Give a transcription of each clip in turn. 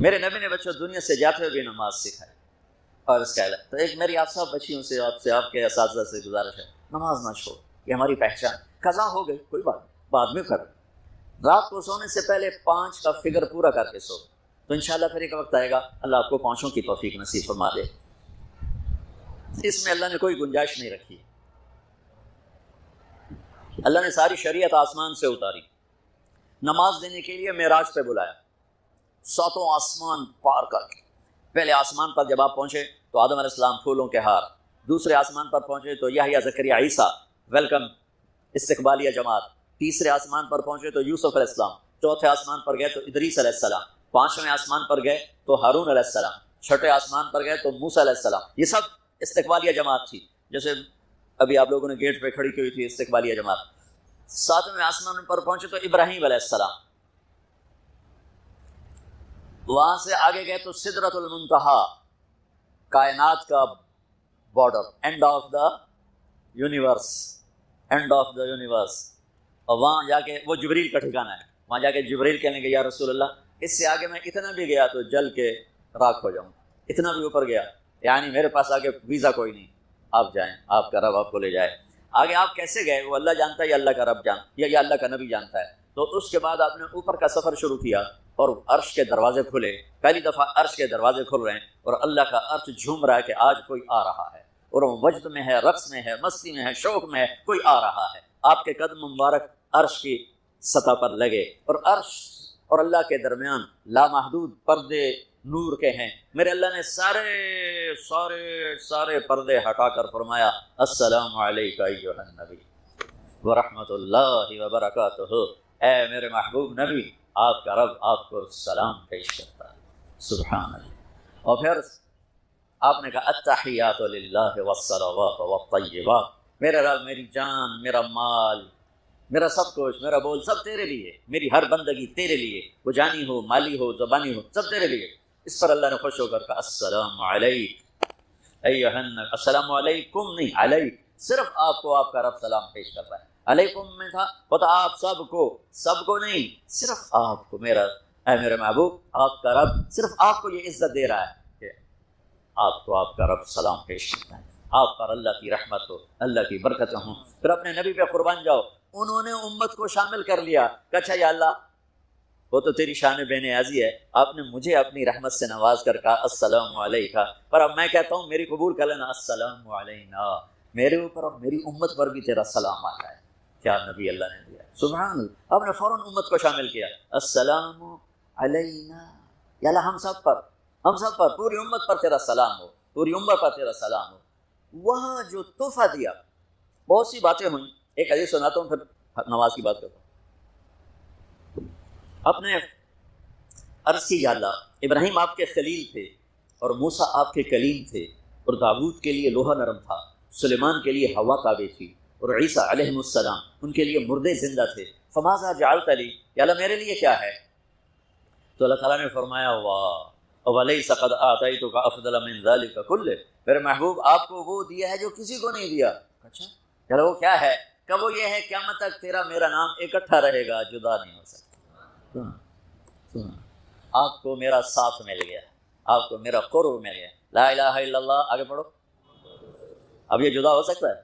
میرے نبی نے بچوں دنیا سے جاتے ہوئے بھی نماز سکھائی اور اس کا تو ایک میری آپ سب بچیوں سے آپ کے اساتذہ سے گزارش ہے، نماز نہ چھوڑ، یہ ہماری پہچان، قضا ہو گئی کوئی بات بعد میں کر، رات کو سونے سے پہلے 5 کا فگر پورا کر کے سو، تو انشاءاللہ پھر ایک وقت آئے گا اللہ آپ کو 5 کی توفیق نصیب فرما دے۔ اس میں اللہ نے کوئی گنجائش نہیں رکھی، اللہ نے ساری شریعت آسمان سے اتاری، نماز دینے کے لیے معراج پہ بلایا، 7 آسمان پار کر کے، پہلے آسمان پر جب آپ پہنچے تو آدم علیہ السلام پھولوں کے ہار، دوسرے آسمان پر پہنچے تو یحییٰ زکریا عیسیٰ ویلکم استقبالیہ جماعت، تیسرے آسمان پر پہنچے تو یوسف علیہ السلام، چوتھے آسمان پر گئے تو ادریس علیہ السلام، 5ویں آسمان پر گئے تو ہارون علیہ السلام، 6ٹھے آسمان پر گئے تو موسیٰ علیہ السلام۔ یہ سب استقبالیہ جماعت تھی، جیسے ابھی آپ لوگوں نے گیٹ پہ کھڑی کی ہوئی تھی استقبالیہ جماعت۔ 7ویں آسمان پر پہنچے تو ابراہیم علیہ السلام، وہاں سے آگے گئے تو سدرۃ المنتہا، کائنات کا border, and of the universe, and of the universe, اور وہاں جا کے وہ جبریل کا ٹھکانہ ہے، وہاں جا کے جبریل کہنے کہ یا رسول اللہ اس سے آگے میں اتنا بھی گیا تو جل کے راکھ ہو جاؤں، اتنا بھی اوپر گیا یعنی میرے پاس آگے ویزا کوئی نہیں، آپ جائیں، آپ کا رب آپ کو لے جائے۔ آگے آپ کیسے گئے وہ اللہ جانتا ہے یا اللہ کا رب یا اللہ کا نبی جانتا ہے۔ تو اس کے بعد آپ نے اوپر کا سفر شروع کیا اور عرش کے دروازے کھلے، پہلی دفعہ عرش کے دروازے کھل رہے ہیں اور اللہ کا عرش جھوم رہا ہے کہ آج کوئی آ رہا ہے، اور وہ وجد میں ہے، رقص میں ہے، مستی میں ہے، شوق میں ہے، کوئی آ رہا ہے۔ آپ کے قدم مبارک عرش کی سطح پر لگے اور عرش اور اللہ کے درمیان لامحدود پردے نور کے ہیں۔ میرے اللہ نے سارے سارے سارے پردے ہٹا کر فرمایا السلام علیکہ ایھا النبی ورحمۃ اللہ وبرکاتہ، اے میرے محبوب نبی آپ کا رب آپ کو سلام پیش کرتا ہے، سبحان اللہ۔ اور پھر آپ نے کہا التحیات للہ والصلوات والطیبات، میرے رب میری جان، میرا مال، میرا سب کچھ، میرا بول سب تیرے لیے، میری ہر بندگی تیرے لیے، وہ جانی ہو، مالی ہو، زبانی ہو، سب تیرے لیے۔ اس پر اللہ نے خوش ہو کر کہا السلام علیک ایھا النبی، السلام علیکم نہیں، علیک، صرف آپ کو آپ کا رب سلام پیش کر رہا ہے۔ علیکم میں تھا ہوتا آپ سب کو نہیں، صرف آپ کو، میرا اے میرے محبوب آپ کا رب صرف آپ کو یہ عزت دے رہا ہے کہ آپ کو آپ کا رب سلام پیش کرتا ہے، آپ پر اللہ کی رحمت ہو، اللہ کی برکتیں ہوں۔ پھر اپنے نبی پہ قربان جاؤ، انہوں نے امت کو شامل کر لیا کہ اچھا یا اللہ وہ تو تیری شان بے نیازی ہے، آپ نے مجھے اپنی رحمت سے نواز کر کہا السلام علیکہ، پر اب میں کہتا ہوں میری قبول کر لینا السلام علینا، میرے اوپر اور میری امت پر بھی تیرا سلام آتا ہے۔ کیا نبی اللہ نے دیا، سبحان اللہ۔ آپ نے فوراً امت کو شامل کیا السلام علینا، یا اللہ ہم سب پر پوری امت پر تیرا سلام ہو، پوری امت پر تیرا سلام ہو۔ وہاں جو تحفہ دیا، بہت سی باتیں ہوئیں، ایک حدیث سناتا ہوں پھر نماز کی بات کرتا ہوں۔ اپنے عرض کی یا اللہ ابراہیم آپ کے خلیل تھے اور موسیٰ آپ کے کلیم تھے، اور داؤد کے لیے لوہا نرم تھا، سلیمان کے لیے ہوا تابع تھی، اور عیسیٰ علیہ السلام ان کے لیے مردے زندہ تھے، فماذا جعلت لی، یا اللہ میرے لیے کیا ہے؟ تو اللہ تعالیٰ نے فرمایا واہ ولیس قد آتیتک افضل من ذلک کلہ، میرے محبوب آپ کو وہ دیا ہے جو کسی کو نہیں دیا۔ اچھا چلو وہ کیا ہے؟ کہ وہ یہ ہے قیامت تک تیرا میرا نام اکٹھا رہے گا، جدا نہیں ہو سکتا۔ آپ کو میرا ساتھ مل گیا، آپ کو میرا قرب مل گیا، لا الہ الا اللہ، آگے پڑھو۔ اب یہ جدا ہو سکتا ہے؟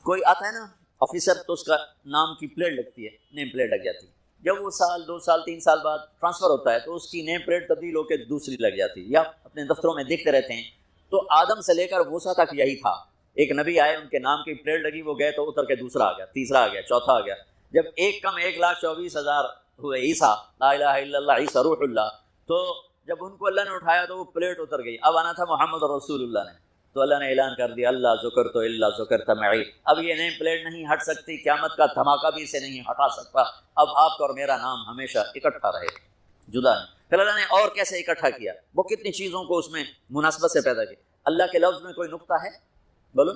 کوئی آتا ہے نا آفیسر تو اس کا نام کی پلیٹ لگتی ہے، نیم پلیٹ لگ جاتی ہے، جب وہ 1 2 سال 3 سال بعد ٹرانسفر ہوتا ہے تو اس کی نیم پلیٹ تبدیل ہو کے دوسری لگ جاتی ہے، یا اپنے دفتروں میں دیکھتے رہتے ہیں۔ تو آدم سے لے کر موسیٰ تک یہی تھا، ایک نبی آئے ان کے نام کی پلیٹ لگی، وہ گئے تو اتر کے دوسرا آ گیا، تیسرا آ گیا، چوتھا آ گیا، جب ایک کم 1,24,000 ہوئے عیسیٰ، لا الہ الا اللہ عیسیٰ روح اللہ، تو جب ان کو اللہ نے اٹھایا تو وہ پلیٹ اتر گئی، اب آنا تھا محمد رسول اللہ نے، تو اللہ نے اعلان کر دیا اللہ ذکرت الا ذکرت معی، اب یہ نیم پلیٹ نہیں ہٹ سکتی، قیامت کا دھماکہ بھی اسے نہیں ہٹا سکتا، اب آپ کا اور میرا نام ہمیشہ اکٹھا رہے، جدا نہیں۔ پھر اللہ نے اور کیسے اکٹھا کیا، وہ کتنی چیزوں کو اس میں مناسبت سے پیدا کیا۔ اللہ کے لفظ میں کوئی نقطہ ہے؟ بولو،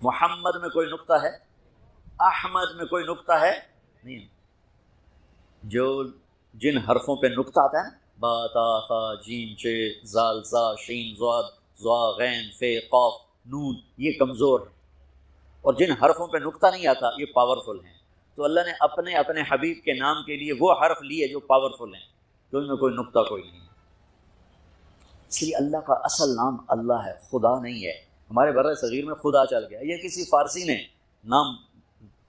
محمد میں کوئی نقطہ ہے؟ احمد میں کوئی نقطہ ہے؟ نہیں۔ جو جن حرفوں پہ نقطہ آتا ہے نا، با تا ثا جیم چ زال زا شین ضاد ضا غین ف قاف نون، یہ کمزور ہے، اور جن حرفوں پہ نقطہ نہیں آتا یہ پاورفل ہیں۔ تو اللہ نے اپنے اپنے حبیب کے نام کے لیے وہ حرف لیے جو پاورفل ہیں، تو ان میں کوئی نقطہ کوئی نہیں ہے۔ اس لیے اللہ کا اصل نام اللہ ہے، خدا نہیں ہے۔ ہمارے بر صغیر میں خدا چل گیا، یہ کسی فارسی نے نام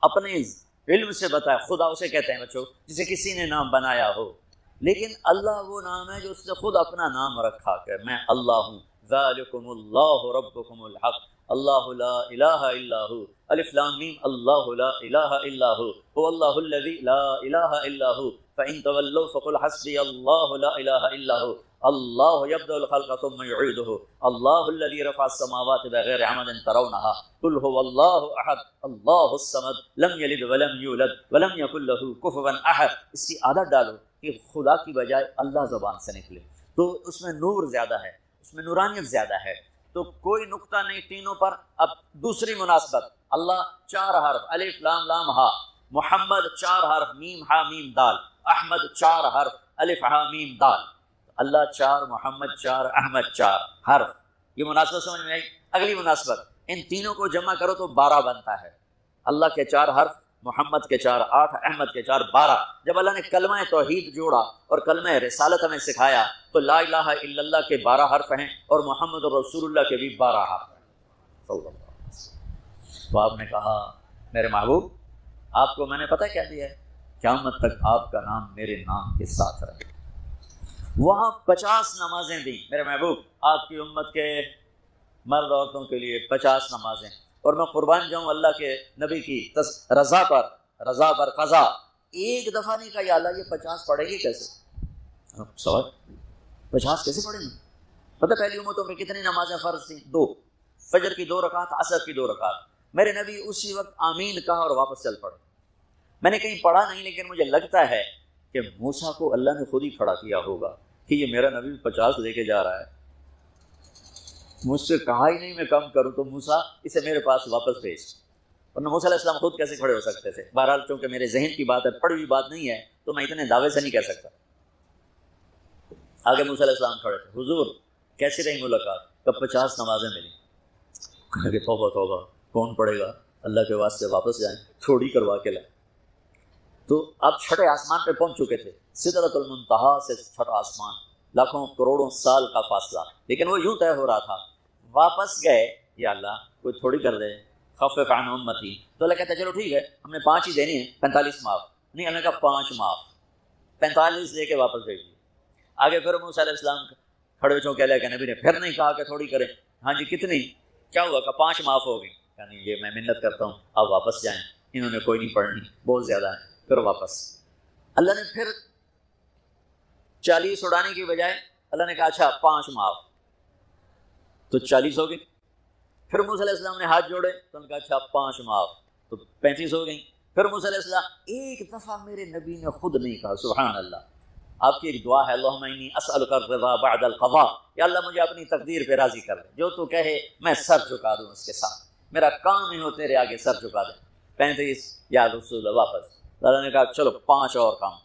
اپنے علم سے بتایا، خدا اسے کہتے ہیں بچوں جسے کسی نے نام بنایا ہو، لیکن اللہ وہ نام ہے جو اس نے خود اپنا نام رکھا کہ میں اللہ ہوں، ذالکم اللہ ربکم الحق اللہ لا الہ الا ہو، الف لام میم اللہ لا الہ الا ہو، هو اللہ الذی لا الہ الا ہو، فإن تولوا فقل حسبی اللہ لا الہ الا ہو، اللہ یبدأ الخلق ثم یعیدہ، اللہ الذی رفع السماوات بغیر عمد ترونها، قل هو اللہ احد اللہ الصمد لم یلد ولم یولد ولم یکن لہ کفوا احد۔ اس کی عادت ڈالو کہ خدا کی بجائے اللہ زبان سے نکلے، تو اس میں نور زیادہ ہے، اس میں نورانیت زیادہ ہے، تو کوئی نقطہ نہیں تینوں پر۔ اب دوسری مناسبت، اللہ 4 حرف الف لام لام ہا، محمد 4 حرف میم ہا میم دال، احمد 4 حرف الف ہا میم دال، اللہ 4 محمد 4 احمد 4 حرف، یہ مناسبت سمجھ میں آئی؟ اگلی مناسبت، ان تینوں کو جمع کرو تو 12 بنتا ہے، اللہ کے 4 حرف، محمد کے 4 8، احمد کے 4 12۔ جب اللہ نے کلمہ توحید جوڑا اور کلمہ رسالت ہمیں سکھایا تو لا الہ الا اللہ کے 12 حرف ہیں اور محمد رسول اللہ کے بھی 12 حرف ہیں صلی اللہ علیہ وسلم۔ تو آپ نے کہا میرے محبوب آپ کو میں نے پتہ کیا دیا ہے، قیامت تک آپ کا نام میرے نام کے ساتھ رہے۔ وہاں 50 نمازیں دیں میرے محبوب، آپ کی امت کے مرد عورتوں کے لیے 50 نمازیں، اور میں قربان جاؤں اللہ کے نبی کی رضا پر قضا، ایک دفعہ نہیں کہا یا اللہ یہ 50 پڑھے گی کیسے؟ سوال 50 کیسے پڑھیں گے؟ پتہ پہلی امتوں میں کتنی نمازیں فرض تھیں؟ 2، فجر کی 2 رکعت، عصر کی 2 رکعت۔ میرے نبی اسی وقت آمین کہا اور واپس چل پڑے۔ میں نے کہیں پڑھا نہیں، لیکن مجھے لگتا ہے کہ موسیٰ کو اللہ نے خود ہی کھڑا کیا ہوگا کہ یہ میرا نبی 50 لے کے جا رہا ہے، مجھ سے کہا ہی نہیں میں کم کروں، تو موسیٰ اسے میرے پاس واپس بھیج۔ ورنہ موسیٰ علیہ السلام خود کیسے کھڑے ہو سکتے تھے؟ بہرحال چونکہ میرے ذہن کی بات ہے، پڑھی ہوئی بات نہیں ہے، تو میں اتنے دعوے سے نہیں کہہ سکتا۔ آگے موسیٰ علیہ السلام کھڑے تھے، حضور کیسی رہی ملاقات؟ کب 50 نمازیں ملی؟ کہا کہ توبہ توبہ کون پڑھے گا، اللہ کے واسطے واپس جائیں، تھوڑی کروا کے لائیں۔ تو آپ 6 آسمان پہ پہنچ چکے تھے، سدرۃ المنتہا سے 6 آسمان، لاکھوں کروڑوں سال کا فاصلہ، لیکن وہ یوں طے ہو رہا تھا۔ واپس گئے، یا اللہ کوئی تھوڑی کر دے، خفف عن امتی، تو اللہ کہتا ہے چلو ٹھیک ہے ہم نے 5 ہی دینی ہیں، 45 معاف نہیں، اللہ کا 5 معاف، 45 لے کے واپس بھیج دیے۔ آگے پھر موسیٰ علیہ السلام کھڑے چونکہ اللہ کے نبی نے پھر نہیں کہا کہ تھوڑی کریں، ہاں جی کتنی، کیا ہوا؟ کہ 5 معاف ہو گئی، یعنی یہ میں منت کرتا ہوں آپ واپس جائیں، انہوں نے کوئی نہیں پڑھنی، بہت زیادہ ہے۔ پھر واپس اللہ نے پھر 40 اڑانے کی بجائے اللہ نے کہا اچھا 5 معاف، تو 40 ہو گئی۔ پھر موسیٰ علیہ السلام نے ہاتھ جوڑے تو انہوں نے کہا اچھا 5 معاف، تو 35 ہو گئی۔ پھر موسیٰ علیہ السلام ایک دفعہ میرے نبی نے خود نہیں کہا، سبحان اللہ، آپ کی ایک دعا ہے اللہم انی اسألک الرضا بعد القضاء، یا اللہ مجھے اپنی تقدیر پہ راضی کر دے، جو تو کہے میں سر جھکا دوں اس کے ساتھ، میرا کام ہی ہو تیرے آگے سر جھکا دے۔ 35 یا رسول اللہ واپس، اللہ نے کہا چلو 5 اور کام،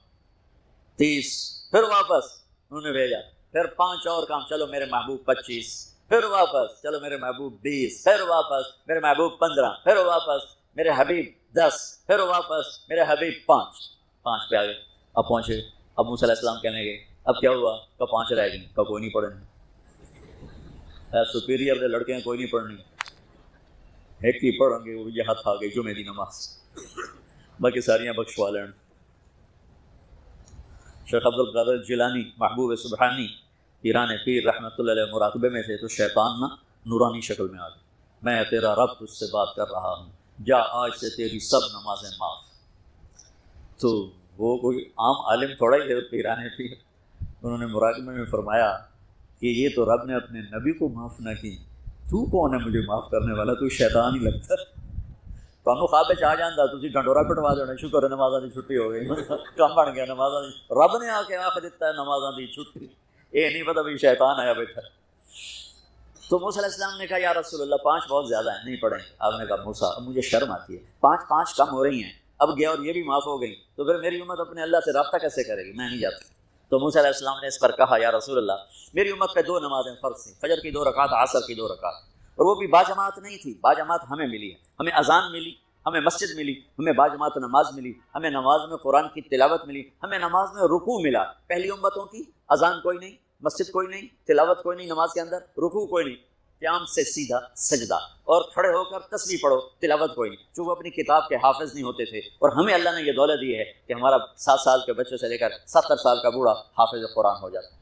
30، پھر واپس انہوں نے بھیجا، پھر 5 اور کام، چلو میرے محبوب 25، پھر واپس چلو میرے محبوب 20، پھر واپس میرے محبوب 15، پھر واپس میرے حبیب 10، پھر واپس میرے حبیب 5 پہ آ گئے۔ اب پہنچے، اب موسیٰ علیہ السلام کہنے گئے اب کیا ہوا؟ کہ 5 رہ گئی، کہ کوئی نہیں پڑھنی، سپیریئر دے لڑکے ہیں کوئی نہیں پڑھنی، ایک ہی پڑھیں گے، وہ یہ ہاتھ آ گئی جمعے دی نماز، باقی ساریاں بخشوا لین۔ شیخ عبد القادر جیلانی محبوب سبحانی پیران پیر رحمۃ اللہ علیہ مراقبے میں تھے، تو شیطان نہ نورانی شکل میں آ گیا، میں تیرا رب تجھ سے بات کر رہا ہوں، جا آج سے تیری سب نمازیں معاف۔ تو وہ کوئی عام عالم تھوڑا ہی ہے، پیران پیر، انہوں نے مراقبے میں فرمایا کہ یہ تو رب نے اپنے نبی کو معاف نہ کی، تو کون ہے مجھے معاف کرنے والا؟ تو شیطان ہی لگتا ہے، تو خواب چاہ جانا تھی ڈنڈورا پٹوا دینا، شکر ہے نمازاں دی چھٹی ہو گئی، کام بن گیا نمازاں دی، رب نے آ کے آخ دیتا ہے نمازاں دی چھٹی، یہ نہیں پتا بھی شیطان آیا بیٹھا۔ تو موسیٰ علیہ السلام نے کہا یا رسول اللہ 5 بہت زیادہ ہیں، نہیں پڑھیں۔ آپ نے کہا موسیٰ اب مجھے شرم آتی ہے، 5 کم ہو رہی ہیں، اب گیا اور یہ بھی معاف ہو گئی، تو پھر میری امت اپنے اللہ سے رابطہ کیسے کرے گی؟ میں نہیں جاتا۔ تو موسیٰ علیہ السلام نے اس پر کہا یا رسول اللہ میری امت پہ 2 نمازیں فرض تھیں، فجر کی 2 رکعت، عصر کی 2 رکعت، اور وہ بھی باجماعت نہیں تھی، باجماعت ہمیں ملی ہے، ہمیں اذان ملی ہمیں مسجد ملی، ہمیں باجماعت نماز ملی، ہمیں نماز میں قرآن کی تلاوت ملی، ہمیں نماز میں رکوع ملا۔ پہلی امتوں کی اذان کوئی نہیں، مسجد کوئی نہیں، تلاوت کوئی نہیں، نماز کے اندر رکوع کوئی نہیں، قیام سے سیدھا سجدہ، اور کھڑے ہو کر تسبیح پڑھو، تلاوت کوئی نہیں، چونکہ وہ اپنی کتاب کے حافظ نہیں ہوتے تھے۔ اور ہمیں اللہ نے یہ دولت دی ہے کہ ہمارا 7 سال کے بچوں سے لے کر 70 سال کا بوڑھا حافظ قرآن ہو جاتا ہے۔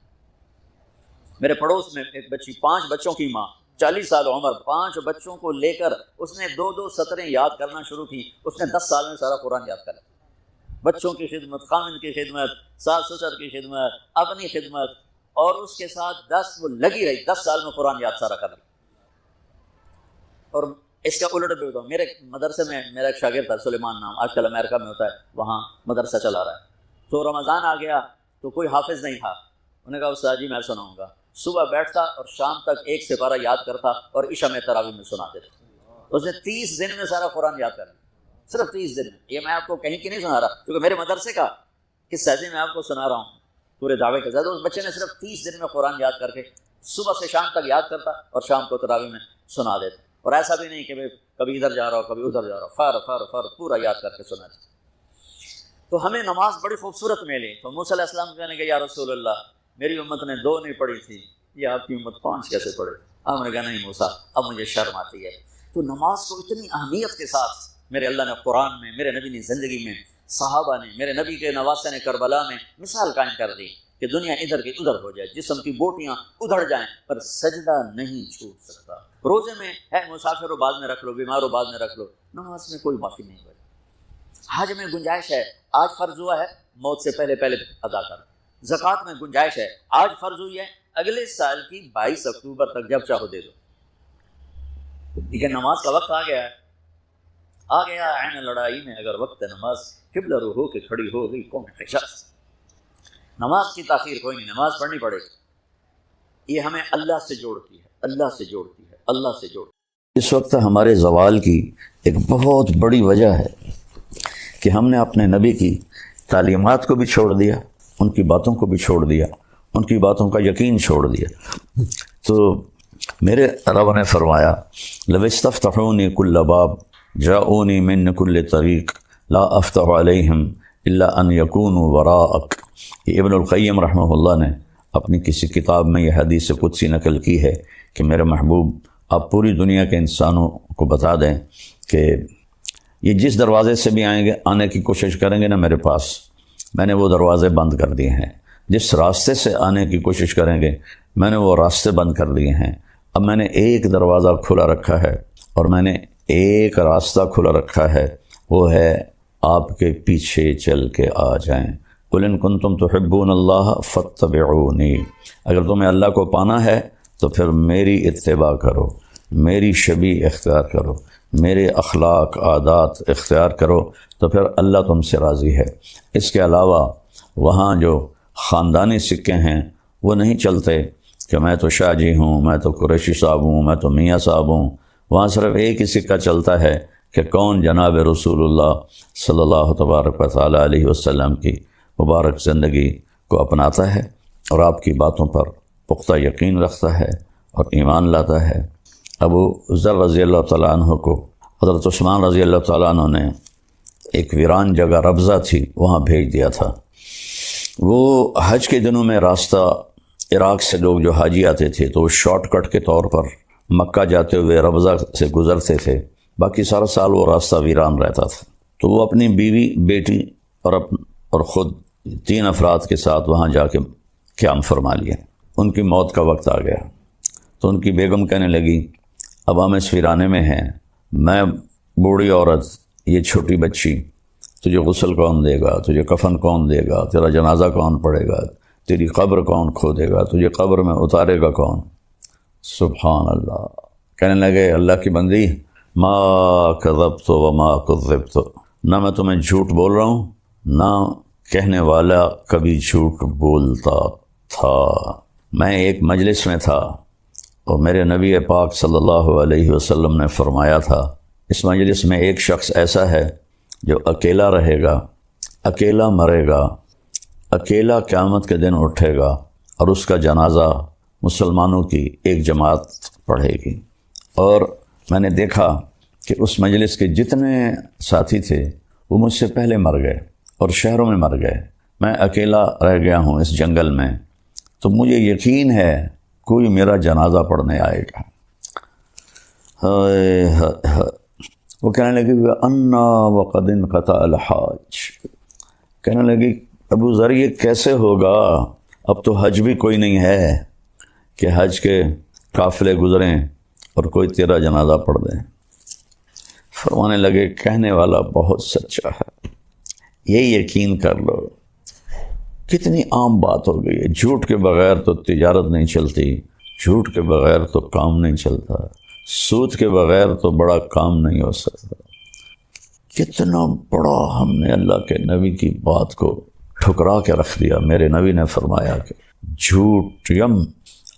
میرے پڑوس میں ایک بچی، 5 بچوں کی ماں، 40 سال عمر، 5 بچوں کو لے کر اس نے 2 سطریں یاد کرنا شروع کی۔ اس نے 10 سال میں سارا قرآن یاد کر لیا۔ بچوں کی خدمت، خامن کی خدمت، ساس سسر کی خدمت، اپنی خدمت، اور اس کے ساتھ وہ لگی رہی، 10 سال میں قرآن یاد سارا کر لیا۔ اور اس کا الٹ بھی بتاؤں، میرے مدرسے میں میرا ایک شاگرد تھا سلیمان نام، آج کل امریکہ میں ہوتا ہے، وہاں مدرسہ چلا رہا ہے۔ تو رمضان آ گیا تو کوئی حافظ نہیں تھا، انہوں نے کہا استاد جی میں سناؤں گا۔ صبح بیٹھتا اور شام تک 1 سپارہ یاد کرتا اور عشاء میں تراویح میں سنا دیتا۔ اس نے 30 دن میں سارا قرآن یاد کر لیا، صرف 30 دن میں۔ یہ میں آپ کو کہیں کی نہیں سنا رہا، کیونکہ میرے مدرسے کا قصہ ہے، میں آپ کو سنا رہا ہوں پورے دعوے کے ساتھ۔ اس بچے نے صرف 30 دن میں قرآن یاد کر کے صبح سے شام تک یاد کرتا اور شام کو تراویح میں سنا دیتا۔ اور ایسا بھی نہیں کہ کبھی ادھر جا رہا ہو کبھی ادھر جا رہا ہو، فر پورا یاد کر کے سنا دیتا۔ تو ہمیں نماز بڑی خوبصورت ملی۔ تو موسیٰ علیہ السلام کہنے کہ یا رسول اللہ، میری امت نے 2 نہیں پڑھی تھی، یہ آپ کی امت 5 کیسے پڑھے؟ آپ نے کہا نہیں موسیٰ، اب مجھے شرم آتی ہے۔ تو نماز کو اتنی اہمیت کے ساتھ میرے اللہ نے قرآن میں، میرے نبی نے زندگی میں، صحابہ نے، میرے نبی کے نواسے نے کربلا میں مثال قائم کر دی کہ دنیا ادھر کی ادھر ہو جائے، جسم کی بوٹیاں ادھڑ جائیں پر سجدہ نہیں چھوٹ سکتا۔ روزے میں ہے مسافر و بعد میں رکھ لو، بیمار و بعد میں رکھ لو، نماز میں کوئی معافی نہیں ہوئی۔ حج میں گنجائش ہے، آج فرض ہوا ہے موت سے پہلے ادا کر۔ زکوٰۃ میں گنجائش ہے، آج فرض ہوئی ہے اگلے سال کی 22 اکتوبر تک جب چاہو دے دو۔ لیکن نماز کا وقت آ گیا ہے، آ گیا عین لڑائی میں اگر وقت نماز، قبلہ رو ہو کے کھڑی ہو گئی قوم حجاز۔ نماز کی تاخیر کوئی نہیں، نماز پڑھنی پڑے گی۔ یہ ہمیں اللہ سے جوڑتی ہے، اللہ سے جوڑتی ہے، اللہ سے جوڑتی ہے۔ اس وقت ہمارے زوال کی ایک بہت بڑی وجہ ہے کہ ہم نے اپنے نبی کی تعلیمات کو بھی چھوڑ دیا، ان کی باتوں کو بھی چھوڑ دیا، ان کی باتوں کا یقین چھوڑ دیا۔ تو میرے رب نے فرمایا لو استفتحونی کل باب جاؤنی من کل طریق لا افتح علیہم الا ان یکونوا وراءک۔ یہ ابن القیم رحمہ اللہ نے اپنی کسی کتاب میں یہ حدیث قدسی نقل کی ہے کہ میرے محبوب آپ پوری دنیا کے انسانوں کو بتا دیں کہ یہ جس دروازے سے بھی آنے کی کوشش کریں گے نا میرے پاس، میں نے وہ دروازے بند کر دیے ہیں۔ جس راستے سے آنے کی کوشش کریں گے میں نے وہ راستے بند کر دیے ہیں۔ اب میں نے ایک دروازہ کھلا رکھا ہے اور میں نے ایک راستہ کھلا رکھا ہے، وہ ہے آپ کے پیچھے چل کے آ جائیں۔ قل ان کنتم تحبون اللہ فاتبعونی، اگر تمہیں اللہ کو پانا ہے تو پھر میری اتباع کرو، میری شبیہ اختیار کرو، میرے اخلاق عادات اختیار کرو، تو پھر اللہ تم سے راضی ہے۔ اس کے علاوہ وہاں جو خاندانی سکے ہیں وہ نہیں چلتے کہ میں تو شاہ جی ہوں، میں تو قریشی صاحب ہوں، میں تو میاں صاحب ہوں۔ وہاں صرف ایک ہی سکہ چلتا ہے کہ کون جناب رسول اللہ صلی اللہ تبارک و تعالیٰ علیہ وسلم کی مبارک زندگی کو اپناتا ہے اور آپ کی باتوں پر پختہ یقین رکھتا ہے اور ایمان لاتا ہے۔ ابو ذر رضی اللہ تعالیٰ عنہ کو حضرت عثمان رضی اللہ تعالیٰ عنہ نے ایک ویران جگہ ربضہ تھی وہاں بھیج دیا تھا۔ وہ حج کے دنوں میں راستہ عراق سے لوگ جو حاجی آتے تھے تو شارٹ کٹ کے طور پر مکہ جاتے ہوئے ربضہ سے گزرتے تھے، باقی سارا سال وہ راستہ ویران رہتا تھا۔ تو وہ اپنی بیوی، بیٹی اور خود 3 افراد کے ساتھ وہاں جا کے قیام فرما لیا۔ ان کی موت کا وقت آ گیا تو ان کی بیگم کہنے لگی اب ہم اس ویرانے میں ہیں، میں بوڑھی عورت، یہ چھوٹی بچی، تجھے غسل کون دے گا، تجھے کفن کون دے گا، تیرا جنازہ کون پڑھے گا، تیری قبر کون کھودے گا، تجھے قبر میں اتارے گا کون؟ سبحان اللہ۔ کہنے لگے اللہ کی بندی، ما کذبت وما کذبت، نہ میں تمہیں جھوٹ بول رہا ہوں نہ کہنے والا کبھی جھوٹ بولتا تھا۔ میں ایک مجلس میں تھا اور میرے نبی پاک صلی اللہ علیہ وسلم نے فرمایا تھا اس مجلس میں ایک شخص ایسا ہے جو اکیلا رہے گا، اکیلا مرے گا، اکیلا قیامت کے دن اٹھے گا اور اس کا جنازہ مسلمانوں کی ایک جماعت پڑھے گی۔ اور میں نے دیکھا کہ اس مجلس کے جتنے ساتھی تھے وہ مجھ سے پہلے مر گئے اور شہروں میں مر گئے، میں اکیلا رہ گیا ہوں اس جنگل میں، تو مجھے یقین ہے کوئی میرا جنازہ پڑھنے آئے گا۔ وہ کہنے لگی انا وقد انقطع الحاج، کہنے لگی ابو ذر یہ کیسے ہوگا، اب تو حج بھی کوئی نہیں ہے کہ حج کے قافلے گزریں اور کوئی تیرا جنازہ پڑھ دیں۔ فرمانے لگے کہنے والا بہت سچا ہے، یہ یقین کر لو۔ کتنی عام بات ہو گئی ہے، جھوٹ کے بغیر تو تجارت نہیں چلتی، جھوٹ کے بغیر تو کام نہیں چلتا، سود کے بغیر تو بڑا کام نہیں ہو سکتا۔ کتنا بڑا ہم نے اللہ کے نبی کی بات کو ٹھکرا کے رکھ دیا۔ میرے نبی نے فرمایا کہ جھوٹ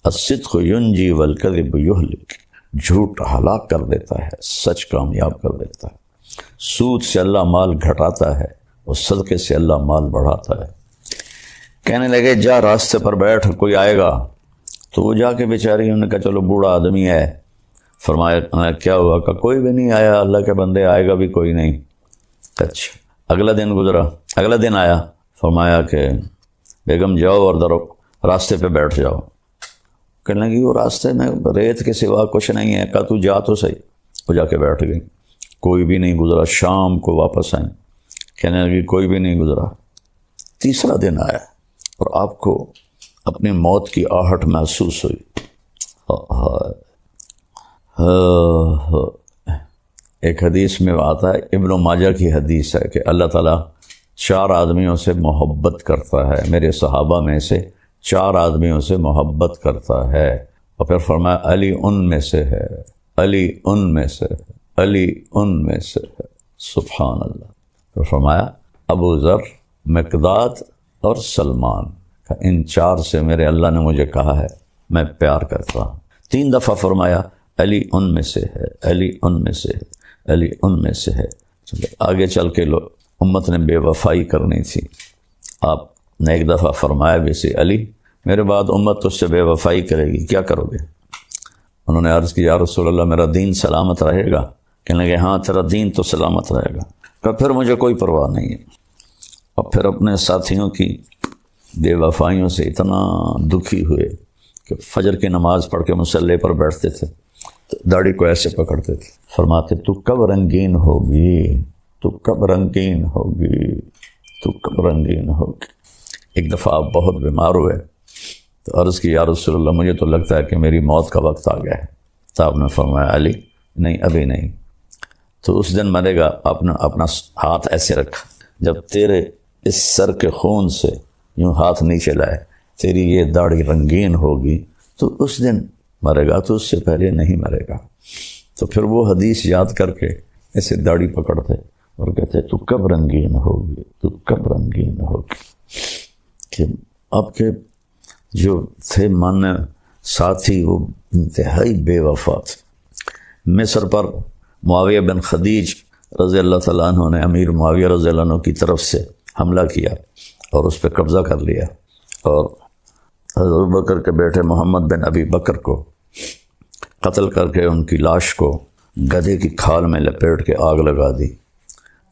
الصدق ینجی والکذب یہلک، جھوٹ ہلاک کر دیتا ہے، سچ کامیاب کر دیتا ہے۔ سود سے اللہ مال گھٹاتا ہے اور صدقے سے اللہ مال بڑھاتا ہے۔ کہنے لگے جا راستے پر بیٹھ، کوئی آئے گا۔ تو وہ جا کے بیچاری، انہوں نے کہا چلو بوڑھا آدمی ہے۔ فرمایا کیا ہوا؟ کہ کوئی بھی نہیں آیا، اللہ کے بندے، آئے گا بھی کوئی نہیں۔ اچھا، اگلا دن گزرا، اگلا دن آیا، فرمایا کہ بیگم جاؤ اور راستے پہ بیٹھ جاؤ۔ کہنے لگی وہ راستے میں ریت کے سوا کچھ نہیں ہے۔ کہا تو جا تو صحیح۔ وہ جا کے بیٹھ گئی، کوئی بھی نہیں گزرا۔ شام کو واپس آئیں، کہنے لگی کوئی بھی نہیں گزرا۔ تیسرا دن آیا اور آپ کو اپنی موت کی آہٹ محسوس ہوئی۔ ایک حدیث میں آتا ہے، ابن ماجہ کی حدیث ہے کہ اللہ تعالیٰ 4 آدمیوں سے محبت کرتا ہے، میرے صحابہ میں سے 4 آدمیوں سے محبت کرتا ہے، اور پھر فرمایا علی ان میں سے ہے، علی ان میں سے ہے، علی ان میں سے ہے۔ سبحان اللہ۔ پھر فرمایا ابو ذر، مقداد اور سلمان، ان 4 سے میرے اللہ نے مجھے کہا ہے میں پیار کرتا ہوں۔ 3 دفعہ فرمایا علی ان میں سے ہے، علی ان میں سے ہے، علی ان میں سے ہے۔ آگے چل کے امت نے بے وفائی کرنی تھی، آپ نے ایک دفعہ فرمایا بھی سی علی میرے بعد امت تجھ سے بے وفائی کرے گی، کیا کرو گے؟ انہوں نے عرض کی یا رسول اللہ میرا دین سلامت رہے گا؟ کہنے لگے ہاں تیرا دین تو سلامت رہے گا۔ کہ پھر مجھے کوئی پرواہ نہیں ہے۔ اور پھر اپنے ساتھیوں کی بے وفائیوں سے اتنا دکھی ہوئے کہ فجر کی نماز پڑھ کے مصلی پر بیٹھتے تھے، داڑھی کو ایسے پکڑتے تھے، فرماتے تو کب رنگین ہوگی، تو کب رنگین ہوگی، تو کب رنگین ہوگی۔ ایک دفعہ آپ بہت بیمار ہوئے تو عرض کی یا رسول اللہ مجھے تو لگتا ہے کہ میری موت کا وقت آ گیا ہے۔ تو آپ نے فرمایا علی نہیں ابھی نہیں، تو اس دن مرے گا۔ آپ نے اپنا ہاتھ ایسے رکھا، جب تیرے اس سر کے خون سے یوں ہاتھ نیچے لائے تیری یہ داڑھی رنگین ہوگی تو اس دن مرے گا، تو اس سے پہلے نہیں مرے گا۔ تو پھر وہ حدیث یاد کر کے ایسے داڑھی پکڑتے اور کہتے تو کب رنگین ہوگی، تو کب رنگین ہوگی۔ کہ آپ کے جو تھے ماننے ساتھی وہ انتہائی بے وفا تھے۔ مصر پر معاویہ بن خدیج رضی اللہ تعالیٰ عنہ نے امیر معاویہ رضی اللہ عنہ کی طرف سے حملہ کیا اور اس پہ قبضہ کر لیا، اور حضرت ابوبکر کے بیٹے محمد بن ابی بکر کو قتل کر کے ان کی لاش کو گدھے کی کھال میں لپیٹ کے آگ لگا دی۔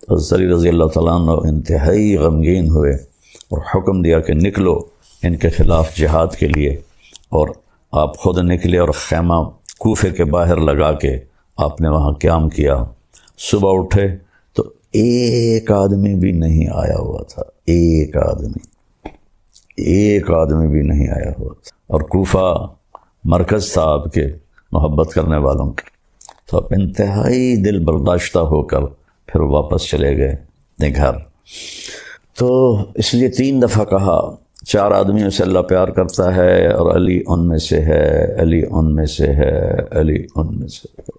حضرت علی رضی اللہ تعالیٰ عنہ انتہائی غمگین ہوئے اور حکم دیا کہ نکلو ان کے خلاف جہاد کے لیے، اور آپ خود نکلے اور خیمہ کوفے کے باہر لگا کے آپ نے وہاں قیام کیا۔ صبح اٹھے تو ایک آدمی بھی نہیں آیا ہوا تھا، ایک آدمی بھی نہیں آیا ہوا تھا، اور کوفہ مرکز تھا آپ کے محبت کرنے والوں کے۔ تو آپ انتہائی دل برداشتہ ہو کر پھر واپس چلے گئے اپنے گھر۔ تو اس لیے 3 دفعہ کہا 4 آدمیوں سے اللہ پیار کرتا ہے اور علی ان میں سے ہے، علی ان میں سے ہے، علی ان میں سے ہے۔